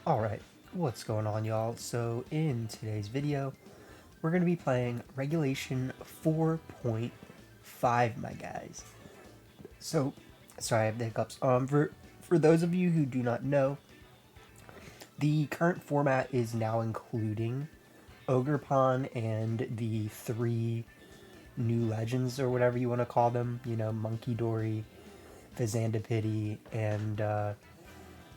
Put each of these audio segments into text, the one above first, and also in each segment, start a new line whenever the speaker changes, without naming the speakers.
Alright, what's going on, y'all? So in today's video, we're going to be playing Regulation 4.5, my guys. So, sorry, I have the hiccups. For those of you who do not know, the current format is now including Ogerpon and the 3 new legends, or whatever you want to call them. You know, Monkey Dory, Fizandipity, and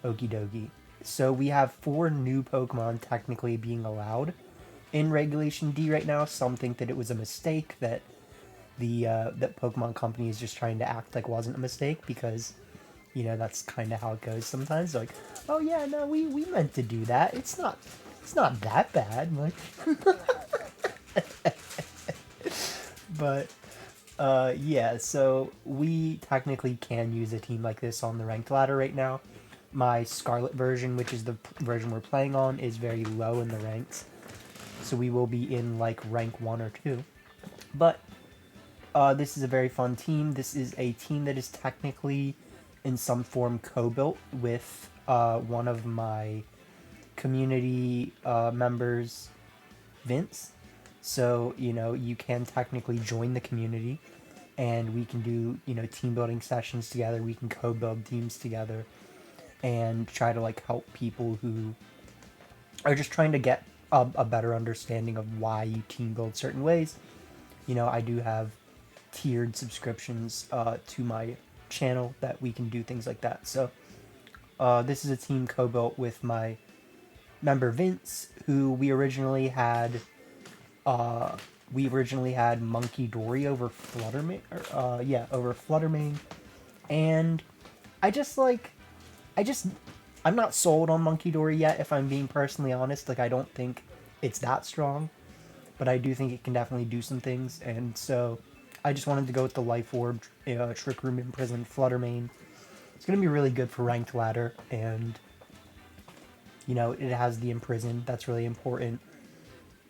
Okidogi. So we have 4 new Pokemon technically being allowed in Regulation D right now. Some think that it was a mistake, that that Pokemon Company is just trying to act like it wasn't a mistake, because you know that's kind of how it goes sometimes. Like, oh yeah, no, we meant to do that. It's not that bad. Like, but yeah. So we technically can use a team like this on the ranked ladder right now. My Scarlet version, which is the version we're playing on, is very low in the ranks. So we will be in like rank 1 or 2. But this is a very fun team. This is a team that is technically in some form co-built with one of my community members, Vince. So, you know, you can technically join the community and we can do, you know, team building sessions together. We can co-build teams together and try to like help people who are just trying to get a better understanding of why you team build certain ways. You know, I do have tiered subscriptions to my channel that we can do things like that. So this is a team co-built with my member Vince, who we originally had Monkey Dory over Fluttermane, over Fluttermane, and I just like I'm not sold on Monkey Dory yet, if I'm being personally honest. Like, I don't think it's that strong, but I do think it can definitely do some things, and so I just wanted to go with the Life Orb, Trick Room, Imprison, Fluttermane. It's going to be really good for ranked ladder, and, you know, it has the Imprison. That's really important.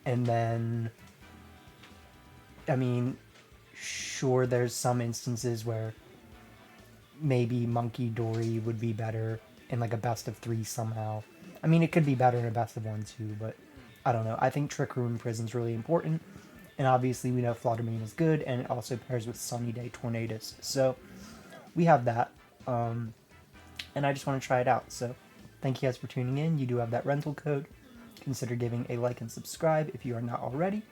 And then, I mean, sure, there's some instances where maybe Monkey Dory would be better in like a best of 3 somehow. I mean, it could be better in a best of 1 too, but I don't know. I think Trick Room Prison's really important, and obviously we know Fluttermane is good, and it also pairs with Sunny Day Tornadus. So we have that, and I just want to try it out. So thank you guys for tuning in. You do have that rental code. Consider giving a like and subscribe if you are not already.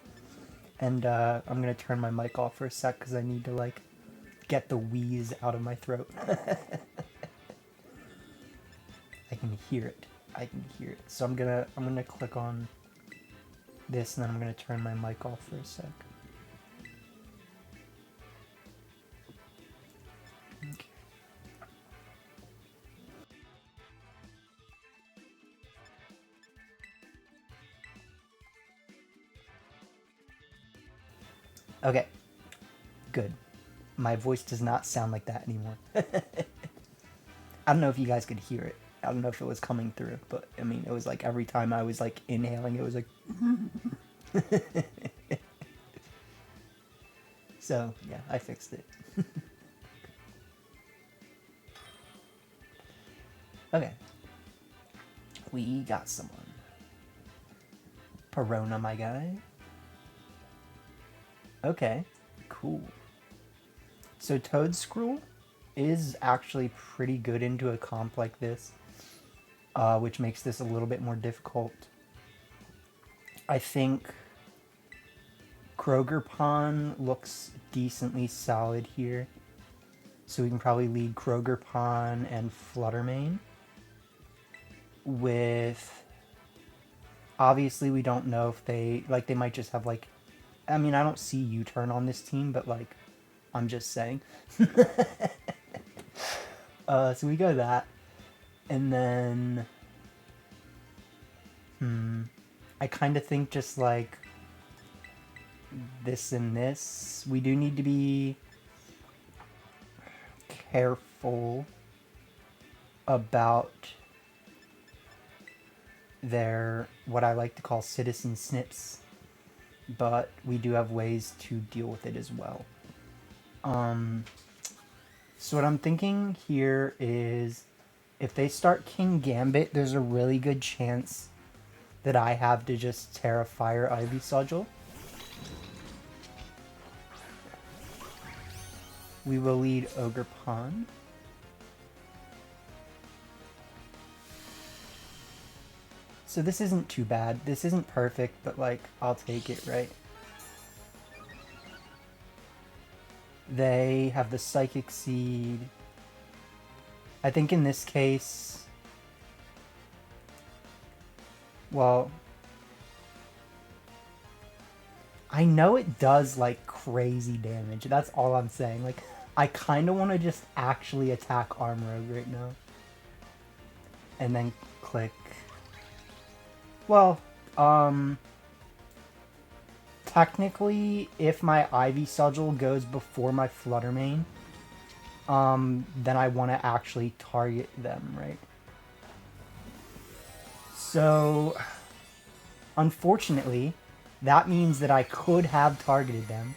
And I'm gonna turn my mic off for a sec because I need to like get the wheeze out of my throat. I can hear it. I can hear it. So I'm gonna click on this, and then I'm gonna turn my mic off for a sec. Okay. Okay. Good. My voice does not sound like that anymore. I don't know if you guys could hear it. I don't know if it was coming through, but I mean, it was like every time I was like inhaling, it was like. So yeah, I fixed it. Okay, we got someone. Perona, my guy. Okay, cool. So Toadscruel is actually pretty good into a comp like this, which makes this a little bit more difficult. I think Ogerpon looks decently solid here, so we can probably lead Ogerpon and Fluttermane. With, obviously we don't know if they might just have like, I mean, I don't see U-turn on this team, but like, I'm just saying. So we go that, and then I kind of think just like this and this. We do need to be careful about their, what I like to call citizen snips, but we do have ways to deal with it as well. So what I'm thinking here is If they start King Gambit, there's a really good chance that I have to just Terra Fire Ivy Sigil. We will lead Ogerpon. So this isn't too bad. This isn't perfect, but like, I'll take it, right? They have the Psychic Seed. I think in this case... Well... I know it does, like, crazy damage. That's all I'm saying. Like, I kind of want to just actually attack Armrogue right now. And then click... Well, technically, if my Ivy Sigil goes before my Flutter Mane, then I want to actually target them, right? So, unfortunately, that means that I could have targeted them,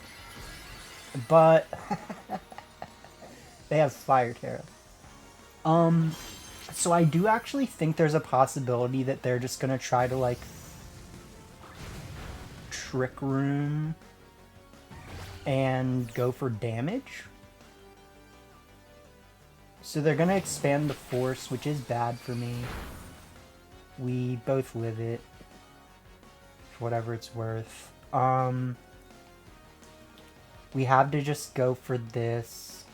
but they have Fire Terra. So I do actually think there's a possibility that they're just gonna try to, like, Trick Room and go for damage. So they're gonna expand the Force, which is bad for me. We both live it, for whatever it's worth. We have to just go for this,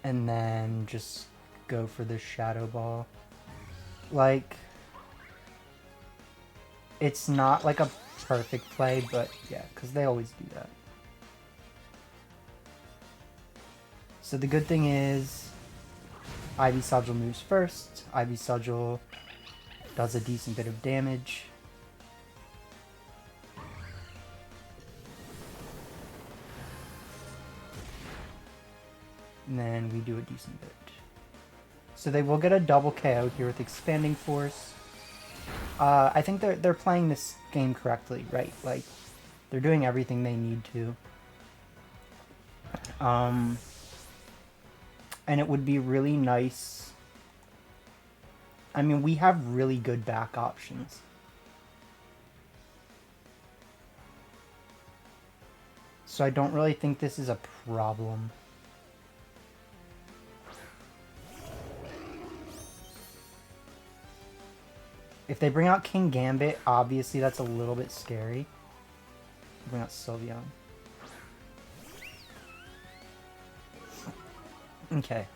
and then just go for the Shadow Ball. Like, it's not like a perfect play, but yeah, because they always do that. So the good thing is, Ivy Sigil moves first. Ivy Sigil does a decent bit of damage. And then we do a decent bit. So they will get a double KO here with Expanding Force. I think they're playing this game correctly, right? Like, they're doing everything they need to. And it would be really nice. I mean, we have really good back options. So I don't really think this is a problem. If they bring out King Gambit, obviously that's a little bit scary. Bring out Sylveon. Okay,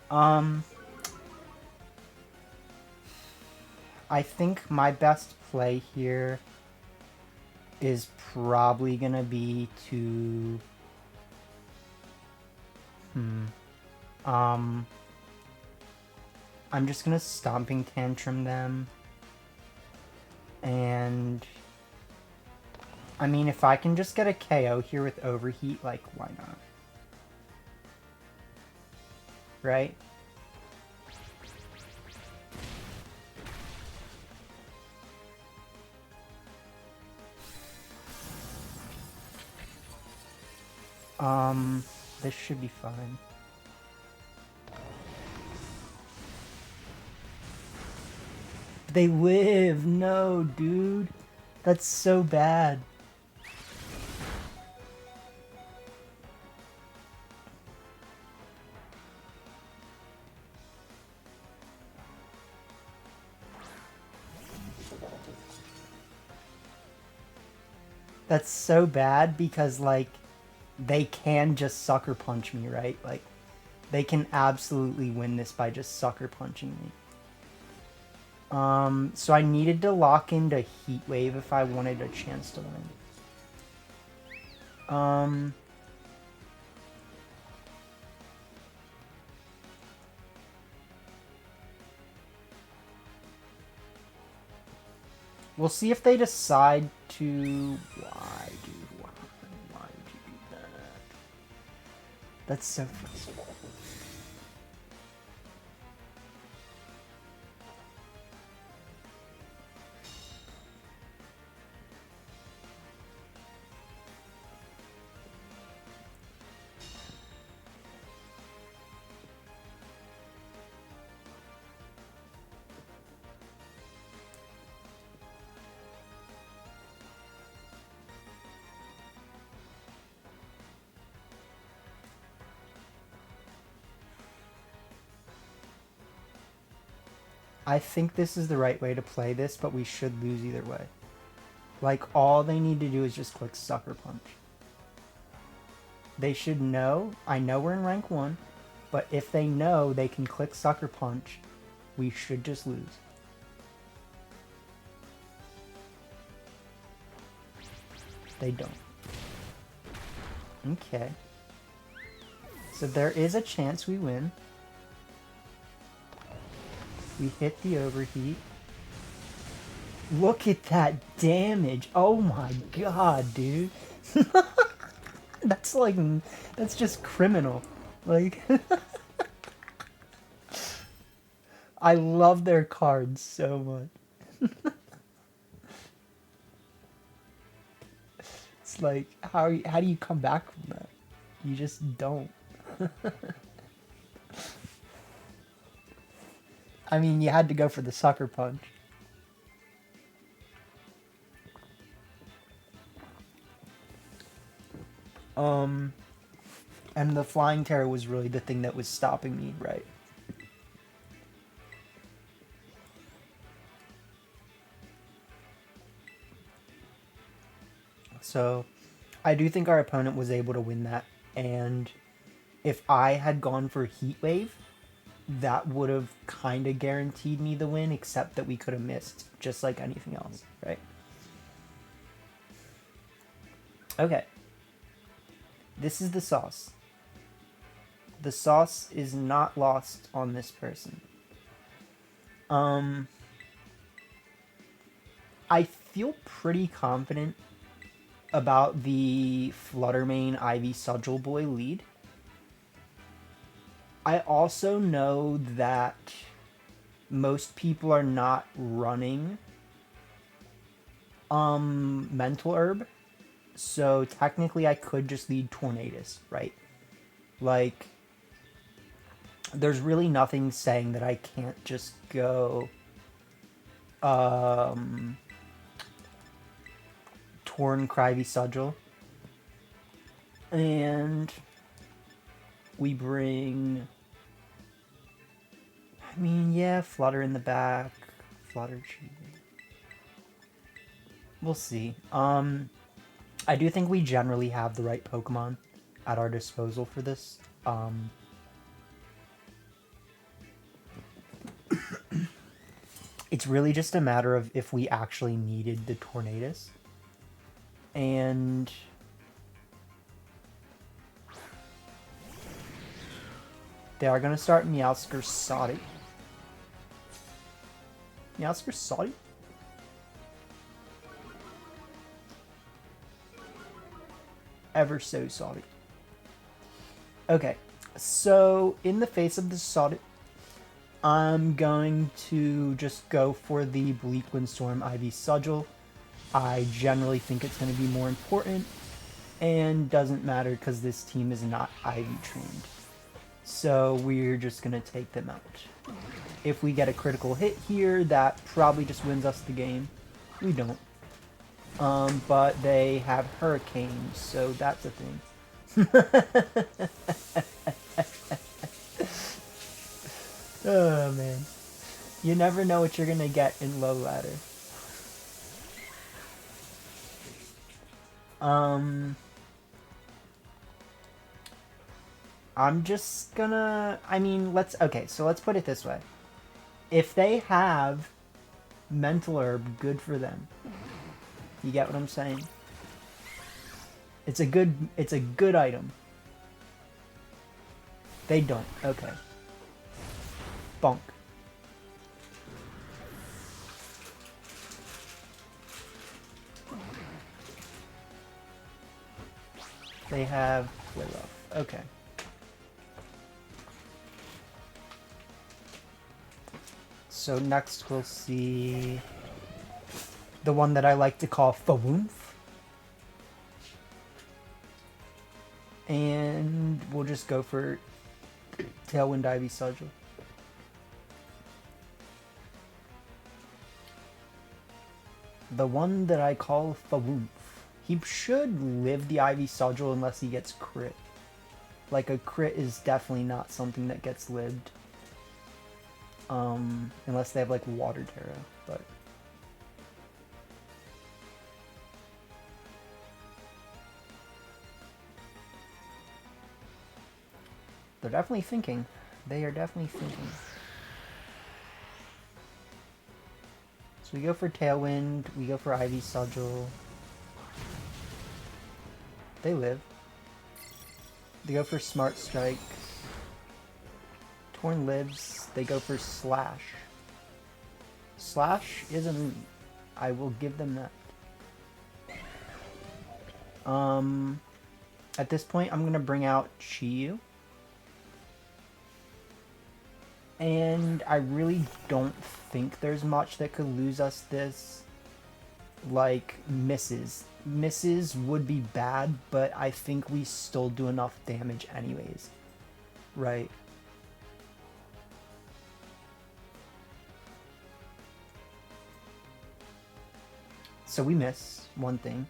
I think my best play here is probably gonna be to... I'm just gonna Stomping Tantrum them. And... I mean, if I can just get a KO here with Overheat, like, why not? Right? This should be fine. They live! No, dude! That's so bad. That's so bad because, like, they can just Sucker Punch me, right? Like, they can absolutely win this by just Sucker Punching me. So I needed to lock into Heat Wave if I wanted a chance to win. We'll see if they decide to... Why, dude? Why would you do that? That's so frustrating. I think this is the right way to play this, but we should lose either way. Like, all they need to do is just click Sucker Punch. They should know. I know we're in rank 1, but if they know they can click Sucker Punch, we should just lose. They don't. Okay. So there is a chance we win. We hit the overheat. Look at that damage. Oh my god, dude. That's like, that's just criminal. Like, I love their cards so much. It's like, how do you come back from that? You just don't. I mean, you had to go for the sucker punch. And the flying terror was really the thing that was stopping me, right? So, I do think our opponent was able to win that, and if I had gone for Heat Wave, that would have kind of guaranteed me the win, except that we could have missed, just like anything else, right? Okay. This is the sauce. The sauce is not lost on this person. I feel pretty confident about the Fluttermane Ivy Sudgel Boy lead. I also know that most people are not running Mental Herb, so technically I could just lead Tornadus, right? Like, there's really nothing saying that I can't just go Torn Crivy Sudgel. And we bring, I mean, yeah, Flutter in the back, Flutter Cheese. We'll see. I do think we generally have the right Pokemon at our disposal for this. It's really just a matter of if we actually needed the Tornadus. And they are going to start Meowscarada. Meowscarada? Ever so sorry. Okay, so in the face of the Sodit, I'm going to just go for the Bleak Windstorm Ivy Sudgel. I generally think it's going to be more important, and doesn't matter because this team is not Ivy trained. So we're just going to take them out. If we get a critical hit here, that probably just wins us the game. We don't. But they have Hurricanes, so that's a thing. Oh, man. You never know what you're going to get in low ladder. I'm just gonna, I mean, okay, so let's put it this way. If they have Mental Herb, good for them. You get what I'm saying? It's a good item. They don't. Okay. Bonk. They have Flare Up. Okay. So next we'll see the one that I like to call Fawoomf. And we'll just go for Tailwind Ivy Sudgel. The one that I call Fawoomf. He should live the Ivy Sudgel unless he gets crit. Like, a crit is definitely not something that gets lived. Unless they have like Water Terra, but they're definitely thinking. They are definitely thinking. So we go for Tailwind, we go for Ivy Sigil. They live. They go for Smart Strike. Torn lives. They go for Slash. Slash is a move. I will give them that. At this point, I'm gonna bring out Chiyu. And I really don't think there's much that could lose us this. Like, misses. Misses would be bad, but I think we still do enough damage anyways. Right. So we miss one thing.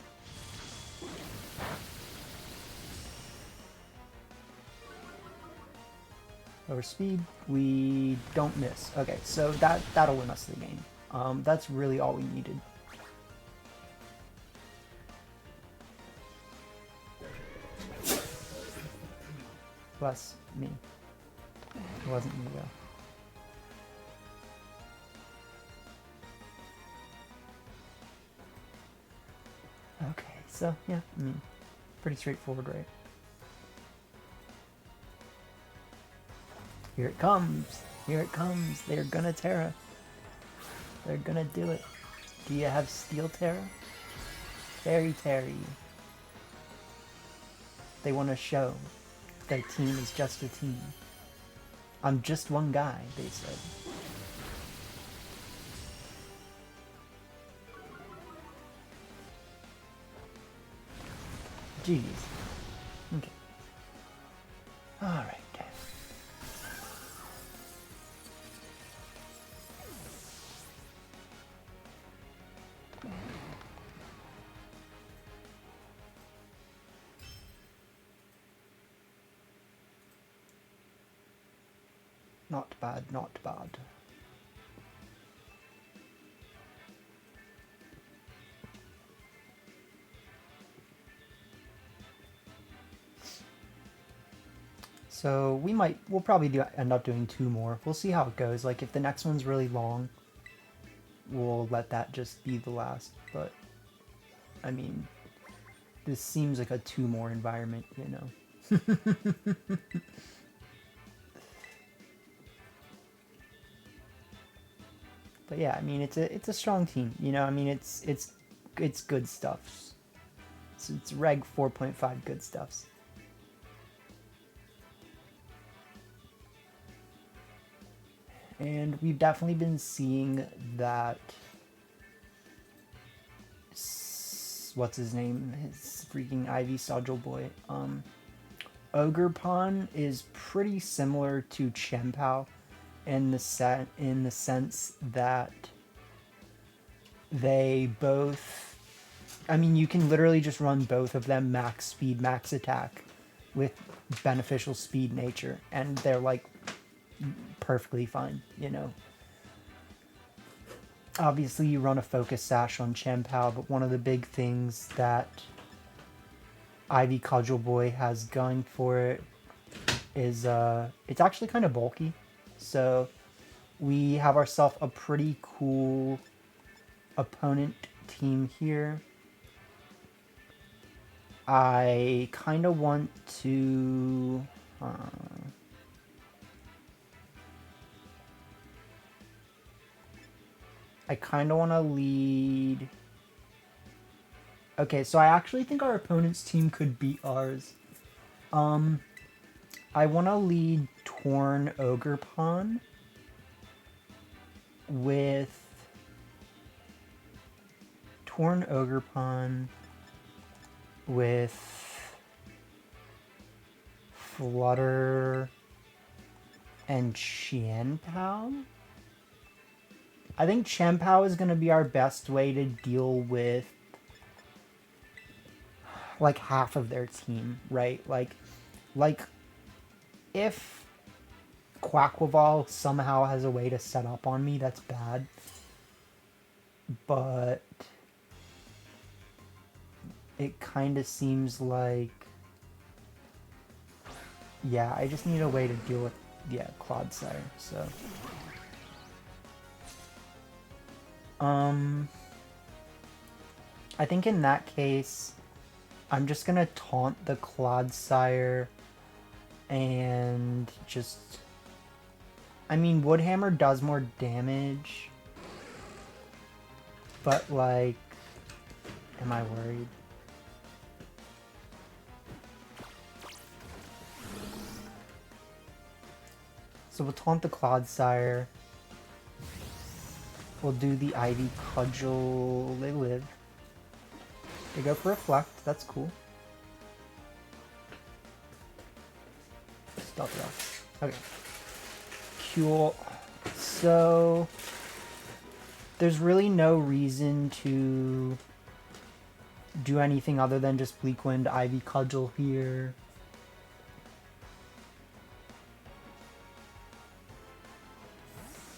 Over speed, we don't miss. Okay, so that'll win us the game. That's really all we needed. Bless me. It wasn't me though. Okay, so yeah, I mean, pretty straightforward, right? Here it comes. Here it comes. They're gonna Terra. They're gonna do it. Do you have Steel Terra? Fairy Terry. They want to show their team is just a team. I'm just one guy, they said. Jeez. Okay. Alright. Not bad, not bad. So we'll probably end up doing 2 more. We'll see how it goes. Like if the next one's really long, we'll let that just be the last. But I mean, this seems like a 2 more environment, you know. But yeah, I mean it's a strong team, you know. I mean it's good stuff. It's Reg 4.5 good stuffs. And we've definitely been seeing that. What's his name? His freaking Ivy Sigil boy. Ogerpon is pretty similar to Chien-Pao in the sense that they both, I mean, you can literally just run both of them max speed, max attack with beneficial speed nature, and they're like perfectly fine, you know. Obviously you run a focus sash on Chien-Pao, but one of the big things that Ivy Cudgel Boy has going for it is it's actually kind of bulky. So we have ourselves a pretty cool opponent team here. I kind of want to... I kind of want to lead... Okay, so I actually think our opponent's team could beat ours. I want to lead Torn Ogerpon with... Torn Ogerpon with Flutter and Chien-Pao. I think Chien-Pao is going to be our best way to deal with like half of their team, right? Like if Quaquaval somehow has a way to set up on me, that's bad. But it kind of seems like, yeah, I just need a way to deal with, yeah, Clodsire, so. I think in that case, I'm just gonna taunt the Clodsire and just... I mean, Woodhammer does more damage, but, like, am I worried? So we'll taunt the Clodsire. We'll do the Ivy Cudgel. They live. They go for Reflect. That's cool. Stealth Rock. Okay. Cool. So there's really no reason to do anything other than just Bleak Wind, Ivy Cudgel here.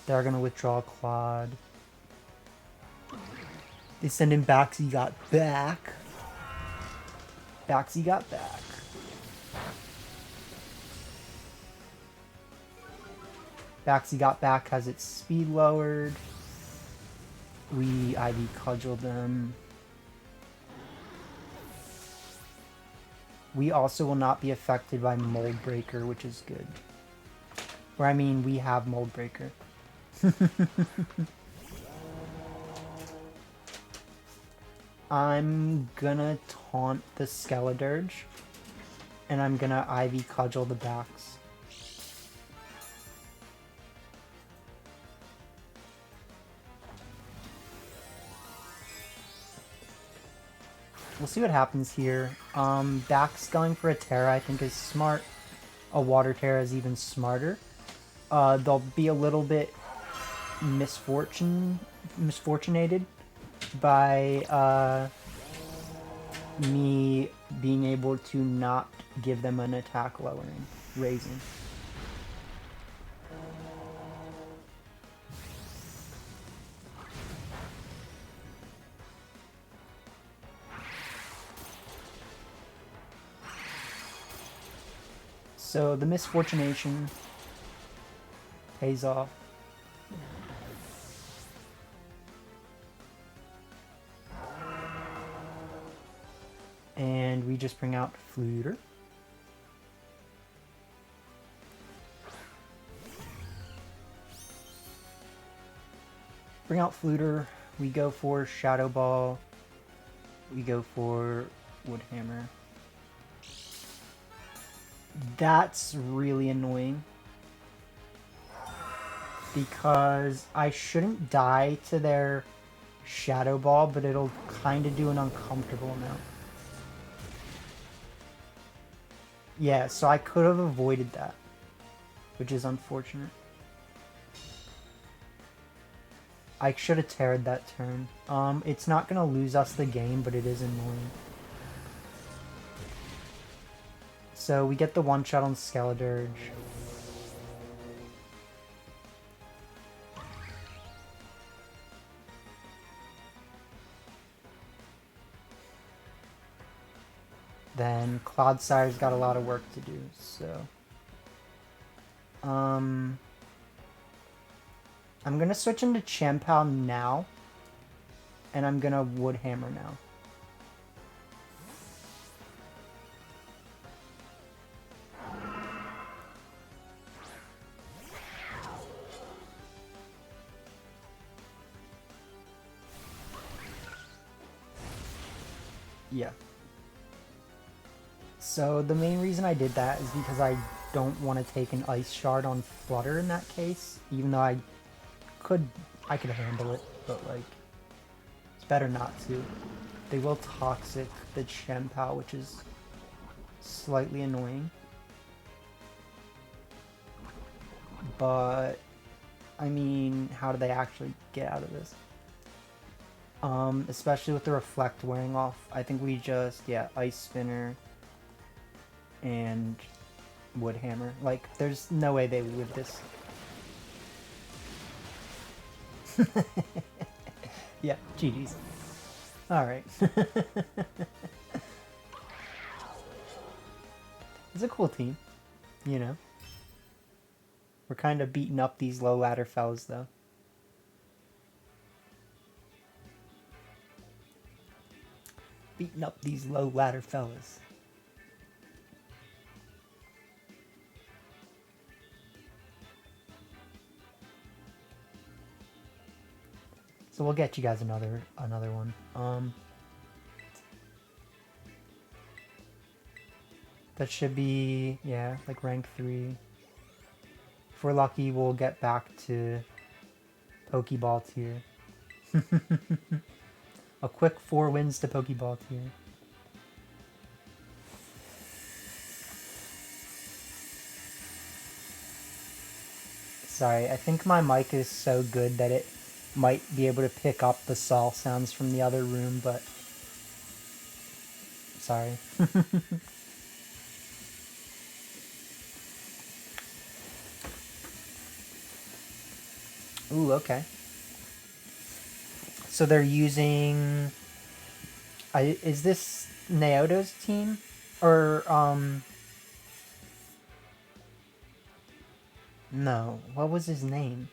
They're gonna withdraw Clod. They send in Baxi got back. Baxi got back. Baxi got back has its speed lowered. We Ivy Cudgel them. We also will not be affected by Mold Breaker, which is good. Or I mean, we have Mold Breaker. I'm gonna taunt the Skeledirge, and I'm gonna Ivy Cudgel the backs. We'll see what happens here. Backs going for a Terra I think is smart. A Water Terra is even smarter. They'll be a little bit misfortunated by me being able to not give them an attack lowering, raising. So the misfortunation pays off. And we just bring out Fluter. Bring out Fluter. We go for Shadow Ball. We go for Woodhammer. That's really annoying. Because I shouldn't die to their Shadow Ball, but it'll kind of do an uncomfortable amount. Yeah, so I could have avoided that, which is unfortunate. I should have terrored that turn. It's not going to lose us the game, but it is annoying. So we get the one-shot on Skeledirge. Then Clodsire's got a lot of work to do, so... I'm gonna switch into Champao now. And I'm gonna Woodhammer now. Yeah. So the main reason I did that is because I don't want to take an Ice Shard on Flutter in that case, even though I could handle it, but like, it's better not to. They will Toxic the Champao, which is slightly annoying. But, I mean, how do they actually get out of this? Especially with the Reflect wearing off. I think we just, yeah, Ice Spinner and wood hammer. Like, there's no way they would live this. Yeah, GG's. Alright. It's a cool team, you know. We're kind of beating up these low ladder fellas, though. Beating up these low ladder fellas. So we'll get you guys another one. That should be, yeah, like rank 3. If we're lucky, we'll get back to Pokeball tier. A quick 4 wins to Pokeball tier. Sorry, I think my mic is so good that it might be able to pick up the saw sounds from the other room, but... Sorry. Ooh, okay. So they're using... is this Naoto's team? Or, no. What was his name?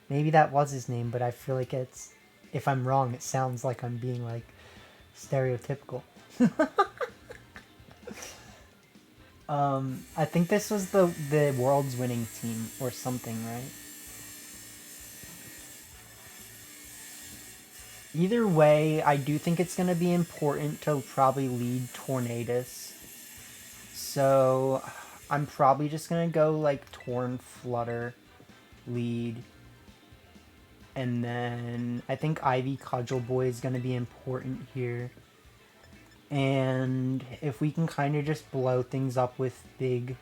Maybe that was his name, but I feel like it's... If I'm wrong, it sounds like I'm being, like, stereotypical. I think this was the world's winning team or something, right? Either way, I do think it's going to be important to probably lead Tornadus. So, I'm probably just going to go, like, Torn Flutter, lead. And then, I think Ivy Cudgel Boy is going to be important here. And if we can kind of just blow things up with big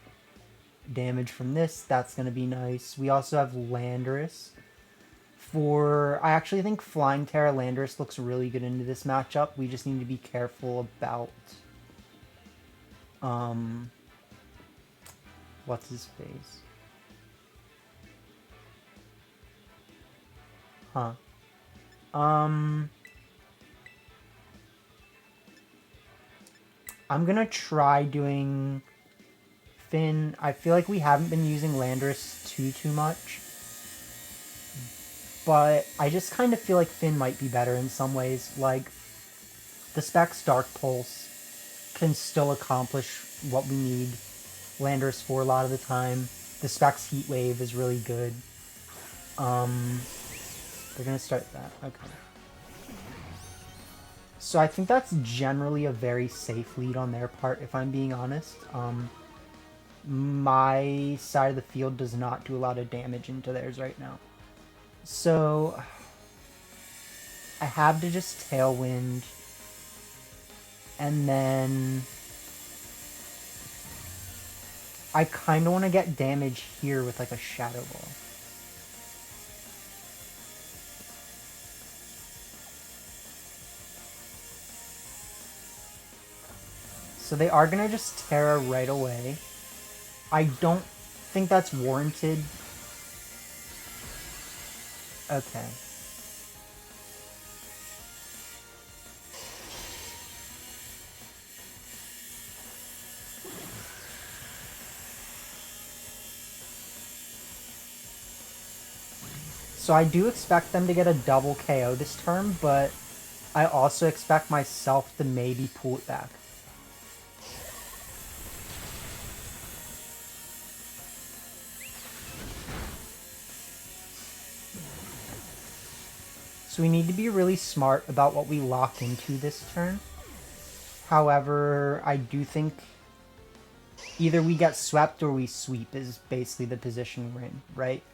damage from this, that's going to be nice. We also have Landorus. I actually think Flying Terra Landorus looks really good into this matchup. We just need to be careful about... what's his face? Huh. I'm gonna try doing Finn. I feel like we haven't been using Landorus too much. But I just kind of feel like Finn might be better in some ways. Like, the Specs Dark Pulse can still accomplish what we need Landorus for a lot of the time. The Specs Heat Wave is really good. They're gonna start that. Okay. So I think that's generally a very safe lead on their part, if I'm being honest. My side of the field does not do a lot of damage into theirs right now. So I have to just Tailwind, and then I kind of want to get damage here with like a Shadow Ball. So they are going to just Terra right away. I don't think that's warranted. Okay. So I do expect them to get a double KO this turn, but I also expect myself to maybe pull it back. So we need to be really smart about what we lock into this turn. However, I do think either we get swept or we sweep is basically the position we're in, right?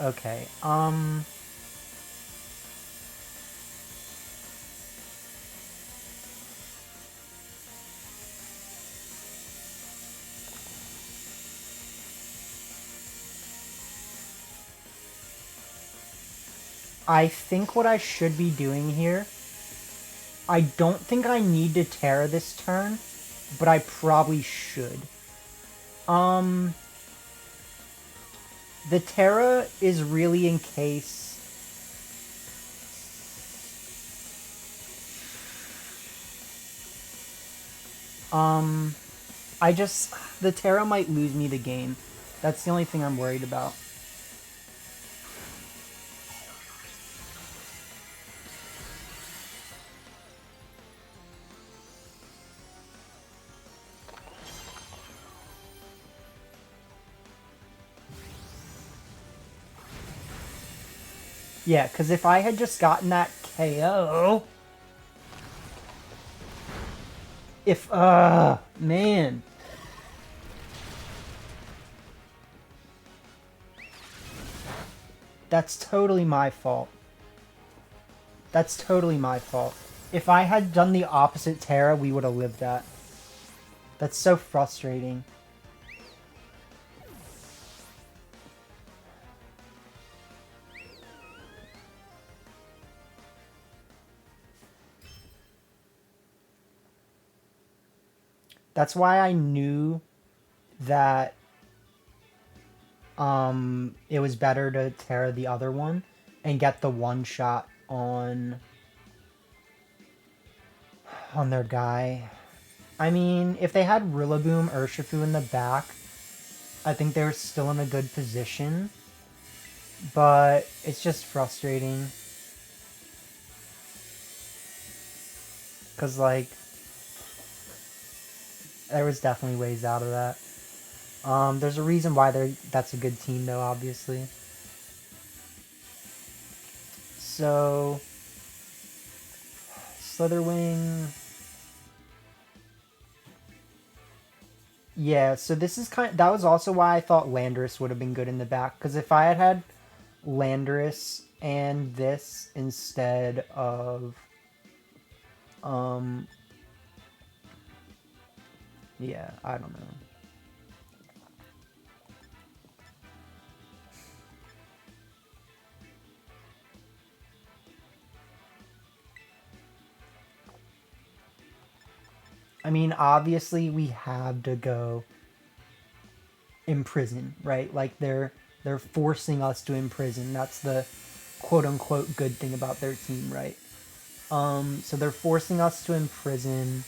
Okay, I think what I should be doing here, I don't think I need to Terra this turn, but I probably should. The Terra is really in case... The Terra might lose me the game. That's the only thing I'm worried about. Yeah, because if I had just gotten that KO... Man. That's totally my fault. That's totally my fault. If I had done the opposite Terra, we would have lived that. That's so frustrating. That's why I knew that it was better to Terra the other one and get the one shot on their guy. I mean, if they had Rillaboom, Urshifu in the back, I think they were still in a good position. But it's just frustrating. Because, like, there was definitely ways out of that. There's a reason why that's a good team, though, obviously. So, Slitherwing. Yeah, so this is that was also why I thought Landorus would have been good in the back. Because if I had had Landorus and this instead of, yeah, I don't know. I mean, obviously we have to go imprison, right? Like they're forcing us to imprison. That's the quote unquote good thing about their team, right? So they're forcing us to imprison,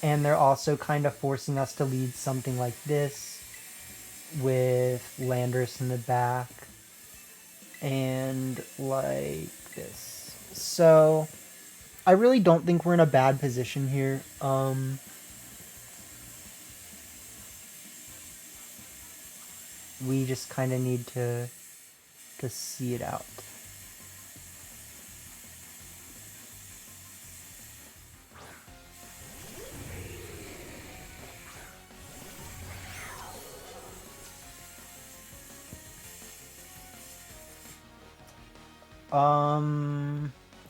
and they're also kind of forcing us to lead something like this with Landorus in the back and like this. So I really don't think we're in a bad position here. We just kind of need to see it out.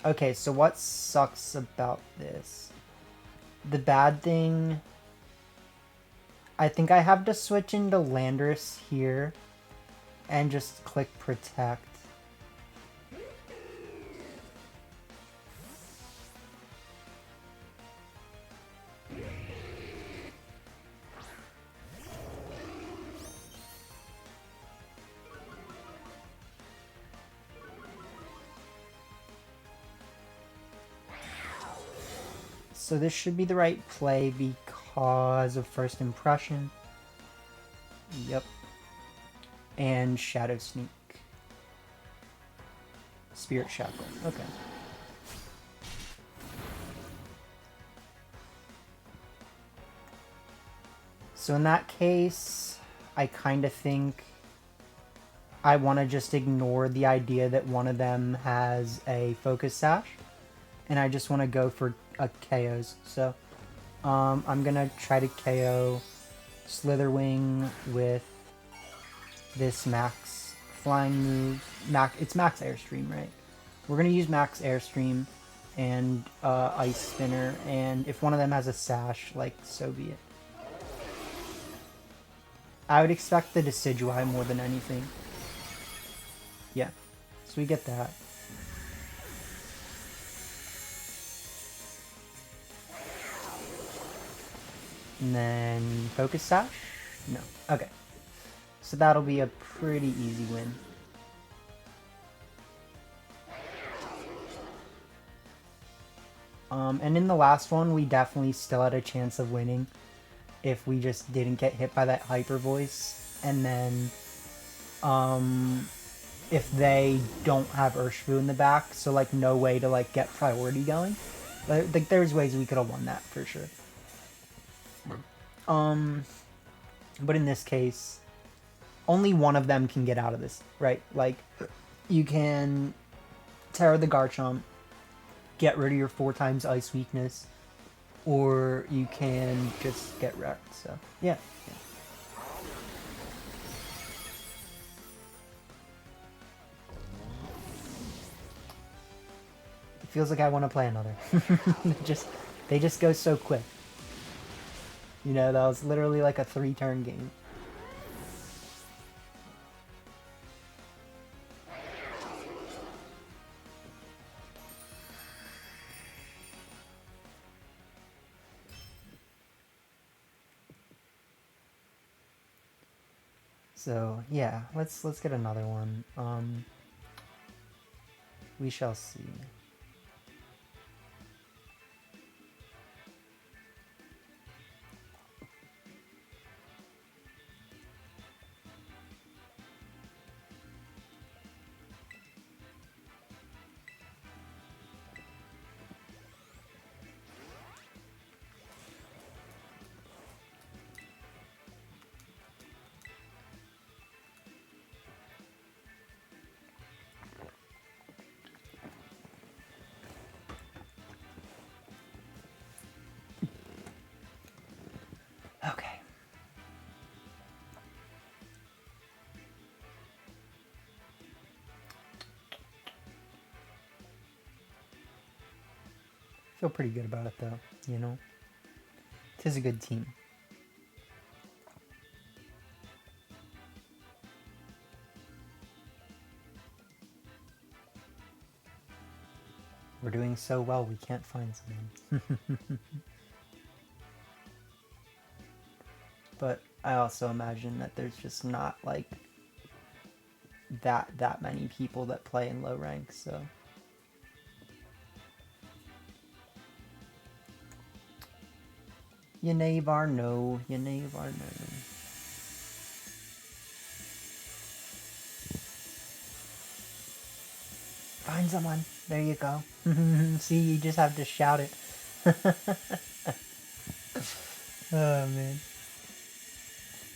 Okay, so what sucks about this? The bad thing... I think I have to switch into Landorus here and just click Protect. So this should be the right play because of first impression. Yep. And Shadow Sneak. Spirit Shackle. Okay. So in that case, I kind of think I want to just ignore the idea that one of them has a Focus Sash. And I just want to go for KOs. So I'm going to try to KO Slitherwing with this max flying move. It's max Airstream, right? We're going to use max Airstream and Ice Spinner. And if one of them has a Sash, like, so be it. I would expect the Decidueye more than anything. Yeah. So we get that. And then Focus Sash? No. Okay. So that'll be a pretty easy win. And in the last one, we definitely still had a chance of winning if we just didn't get hit by that Hyper Voice. And then, if they don't have Urshifu in the back, so like no way to like get priority going. Like there's ways we could have won that for sure. But in this case, only one of them can get out of this, right? Like, you can Terra the Garchomp, get rid of your 4 times ice weakness, or you can just get wrecked, so, yeah. It feels like I want to play another. They just go so quick. You know, that was literally like a 3-turn game. So yeah, let's get another one. We shall see. Okay. Feel pretty good about it though, you know? It is a good team. We're doing so well we can't find someone. But I also imagine that there's just not like that many people that play in low ranks, so you never know, you never know. Find someone. There you go. See, you just have to shout it. Oh man.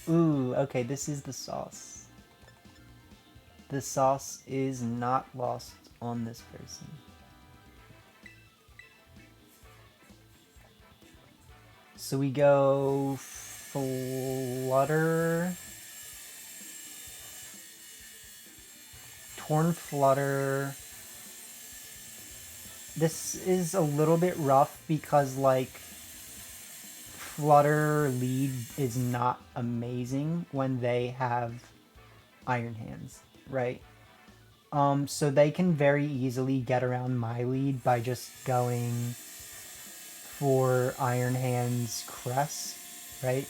Ooh, okay, this is the sauce. The sauce is not lost on this person. So we go Flutter. Torn Flutter. This is a little bit rough because, like, Flutter lead is not amazing when they have Iron Hands, right? So they can very easily get around my lead by just going for Iron Hands Crest, right?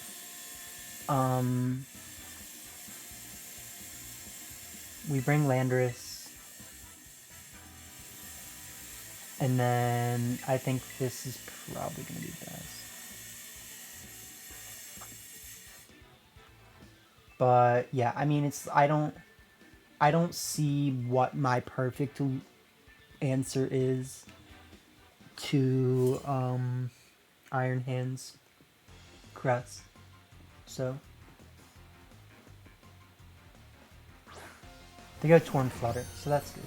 We bring Landorus. And then I think this is probably going to be best. But yeah, I mean, I don't see what my perfect answer is to Iron Hands Crest. So they go Torn Flutter, so that's good.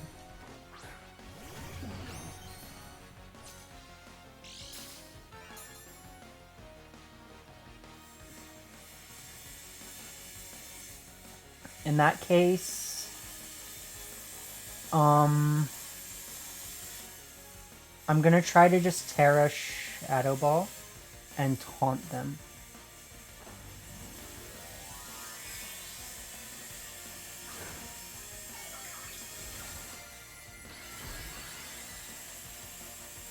In that case, I'm gonna try to just Terra Shadow Ball and taunt them.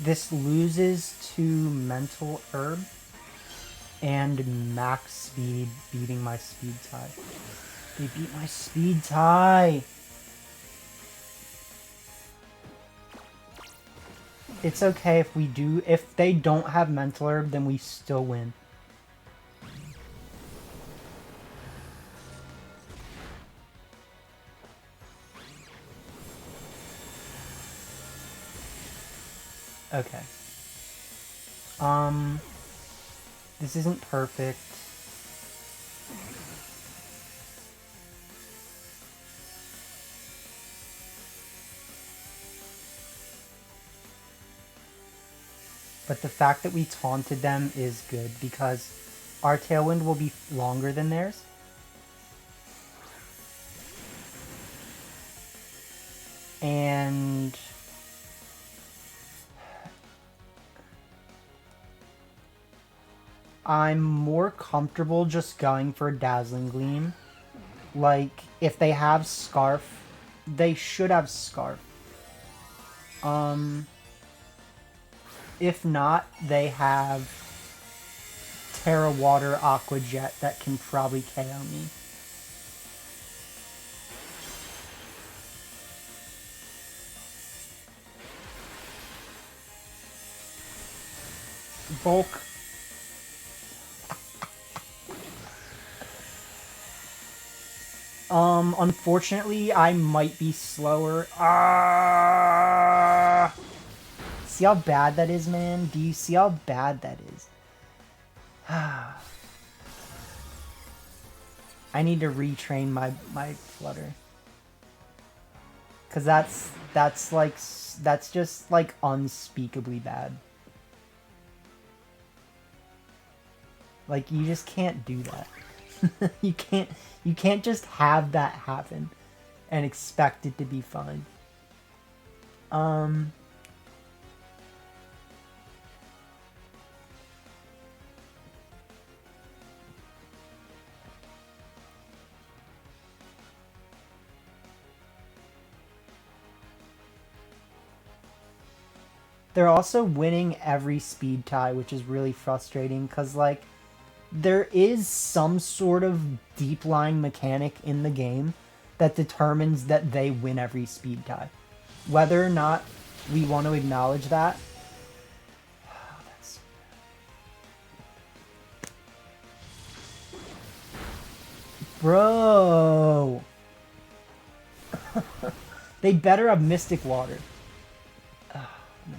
This loses to Mental Herb. And max speed beating my speed tie. They beat my speed tie! It's okay if we do... If they don't have Mental Herb, then we still win. Okay. This isn't perfect. But the fact that we taunted them is good because our Tailwind will be longer than theirs. And I'm more comfortable just going for Dazzling Gleam. Like, if they have Scarf, they should have Scarf. If not, they have Terra Water Aqua Jet that can probably KO me. Bulk. Unfortunately, I might be slower. See how bad that is, man? Do you see how bad that is? I need to retrain my Flutter. Cause that's just like unspeakably bad. Like, you just can't do that. you can't just have that happen and expect it to be fine. They're also winning every speed tie, which is really frustrating because, like, there is some sort of deep line mechanic in the game that determines that they win every speed tie. Whether or not we want to acknowledge that. Bro! They better have Mystic Water. Oh, man.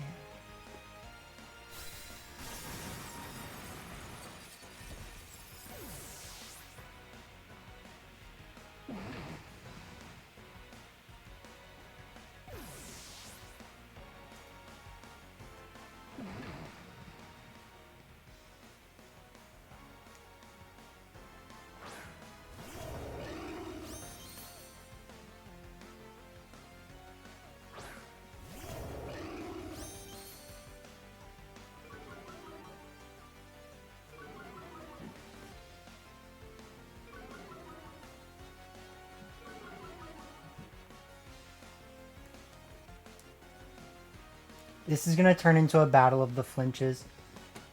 This is going to turn into a battle of the flinches.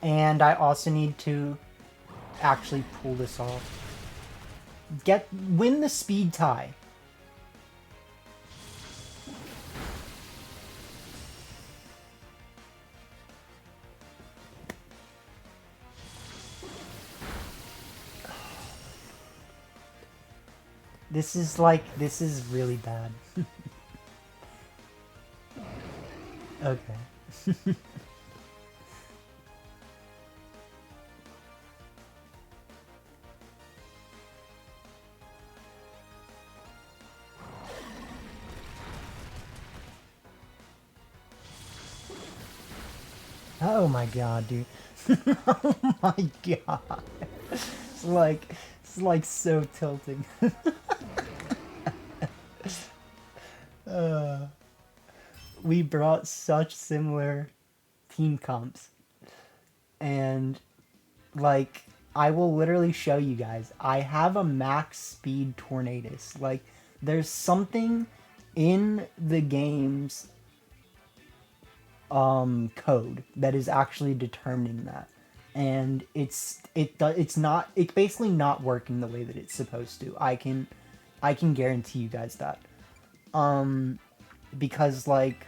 And I also need to actually pull this off. Win the speed tie. This is really bad. Okay. Oh my god, dude. Oh my god. It's like so tilting. We brought such similar team comps. And like, I will literally show you guys. I have a max speed Tornadus. Like, there's something in the game's code that is actually determining that. and it's basically not working the way that it's supposed to. I can guarantee you guys that. Because like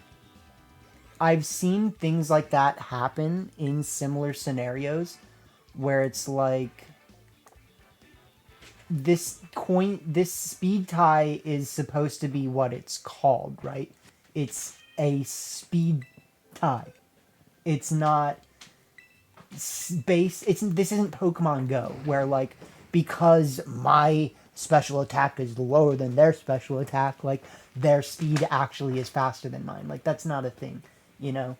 I've seen things like that happen in similar scenarios where it's like this speed tie is supposed to be what it's called, right? It's a speed tie. It's not this isn't Pokemon Go where like because my special attack is lower than their special attack, like their speed actually is faster than mine. Like that's not a thing, you know.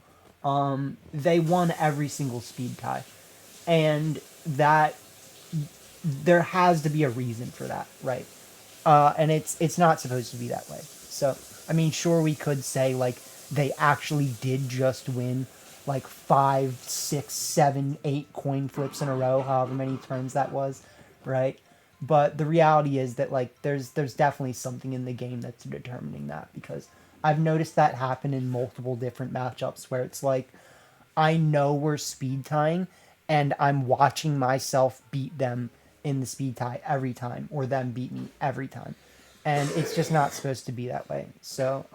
They won every single speed tie, and that there has to be a reason for that, right? And it's not supposed to be that way. So I mean, sure, we could say like they actually did just win like 5, 6, 7, 8 coin flips in a row, however many turns that was, right? But the reality is that like there's definitely something in the game that's determining that, because I've noticed that happen in multiple different matchups where it's like I know we're speed tying and I'm watching myself beat them in the speed tie every time, or them beat me every time. And it's just not supposed to be that way. So,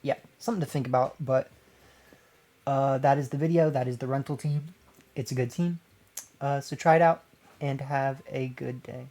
yeah, something to think about, but that is the video. That is the rental team. It's a good team. So try it out and have a good day.